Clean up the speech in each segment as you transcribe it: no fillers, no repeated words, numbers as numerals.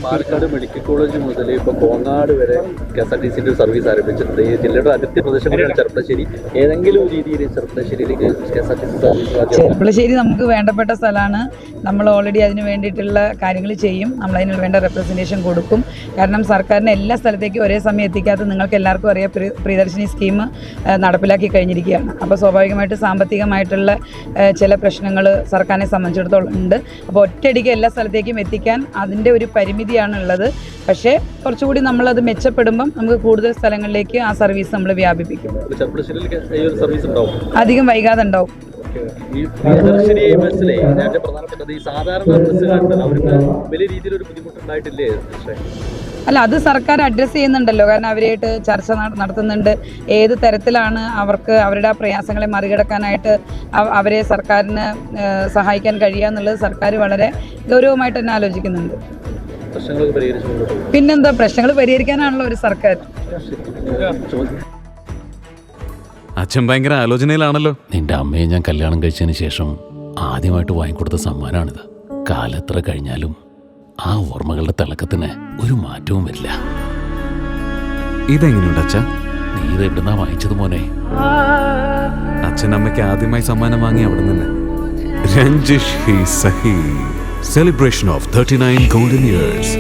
Palakkad medical college മുതൽ ഇപ്പോൾ കോങ്ങാട് വരെ KSRTC സർവീസ് ആരംഭിച്ചിട്ടുണ്ട്. ഈ ജില്ലയുടെ അതിർത്തി പ്രദേശങ്ങളിലാണ് ചെർപ്പളശ്ശേരി. ഏതെങ്കിലും രീതിയിൽ ചെർപ്പളശ്ശേരിയിലേക്ക് KSRTC സർവീസ്? ചെർപ്പളശ്ശേരി നമുക്ക് വേണ്ടപ്പെട്ട സ്ഥലമാണ്. നമ്മൾ ഓൾറെഡി അതിന് വേണ്ടിയിട്ടുള്ള കാര്യങ്ങൾ ചെയ്യും. നമ്മളതിന് വേണ്ട റെപ്രസെൻറ്റേഷൻ കൊടുക്കും. കാരണം സർക്കാരിന് എല്ലാ സ്ഥലത്തേക്കും ഒരേ സമയം എത്തിക്കാത്ത നിങ്ങൾക്ക് എല്ലാവർക്കും അറിയാം, പ്രിയദർശിനി സ്കീം നടപ്പിലാക്കി കഴിഞ്ഞിരിക്കുകയാണ്. അപ്പോൾ സ്വാഭാവികമായിട്ട് സാമ്പത്തികമായിട്ടുള്ള ചില പ്രശ്നങ്ങൾ സർക്കാരിനെ സംബന്ധിച്ചിടത്തോളം ഉണ്ട്. അപ്പോൾ ഒറ്റയടിക്ക് എല്ലാ സ്ഥലത്തേക്കും എത്തിക്കാൻ അതിൻ്റെ ഒരു പരിമിതിയാണുള്ളത്. പക്ഷേ കുറച്ചുകൂടി നമ്മളത് മെച്ചപ്പെടുമ്പം നമുക്ക് കൂടുതൽ സ്ഥലങ്ങളിലേക്ക് ആ സർവീസ് നമ്മൾ വ്യാപിപ്പിക്കും. അധികം വൈകാതെ ഉണ്ടാവും. ഈ പ്രിയദർശിനി ബസ്സിലെ ഏറ്റവും പ്രധാനപ്പെട്ടത് ഈ സാധാരണ ബസ്സുകാരുണ്ട്, അവർക്ക് വലിയ രീതിയിലൊരു ബുദ്ധിമുട്ടുണ്ടായിട്ടില്ലേ? അല്ല, അത് സർക്കാർ അഡ്രസ്സ് ചെയ്യുന്നുണ്ടല്ലോ. കാരണം അവരായിട്ട് ചർച്ച നടത്തുന്നുണ്ട്. ഏത് തരത്തിലാണ് അവർക്ക് അവരുടെ ആ പ്രയാസങ്ങളെ മറികടക്കാനായിട്ട് അവരെ സർക്കാരിന് സഹായിക്കാൻ കഴിയുക എന്നുള്ളത് സർക്കാർ വളരെ ഗൗരവമായിട്ട് തന്നെ ആലോചിക്കുന്നുണ്ട്. പിന്നെന്താ, പ്രശ്നങ്ങൾ പരിഹരിക്കാനാണല്ലോ ഒരു സർക്കാർ. അച്ഛൻ ഭയങ്കര ആലോചനയിലാണല്ലോ. നിന്റെ അമ്മയെ ഞാൻ കല്യാണം കഴിച്ചതിന് ശേഷം ആദ്യമായിട്ട് വാങ്ങിക്കൊടുത്ത സമ്മാനമാണിത്. കാലെത്ര കഴിഞ്ഞാലും ആ ഓർമ്മകളുടെ തിളക്കത്തിന് ഒരു മാറ്റവും വരില്ല. ഇതെങ്ങനെയുണ്ട് അച്ഛാ? നീ ഇത് എവിടുന്നാ വാങ്ങിച്ചത് മോനെ? അച്ഛൻ അമ്മയ്ക്ക് ആദ്യമായി സമ്മാനം വാങ്ങി അവിടെ നിന്ന്. രഞ്ജിഷ് ഹി സഹി. Celebration of 39 golden years.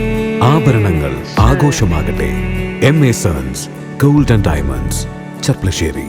ആഭരണങ്ങൾ ആഘോഷമാകട്ടെ. MA Sons Gold and Diamonds, Cherpulassery.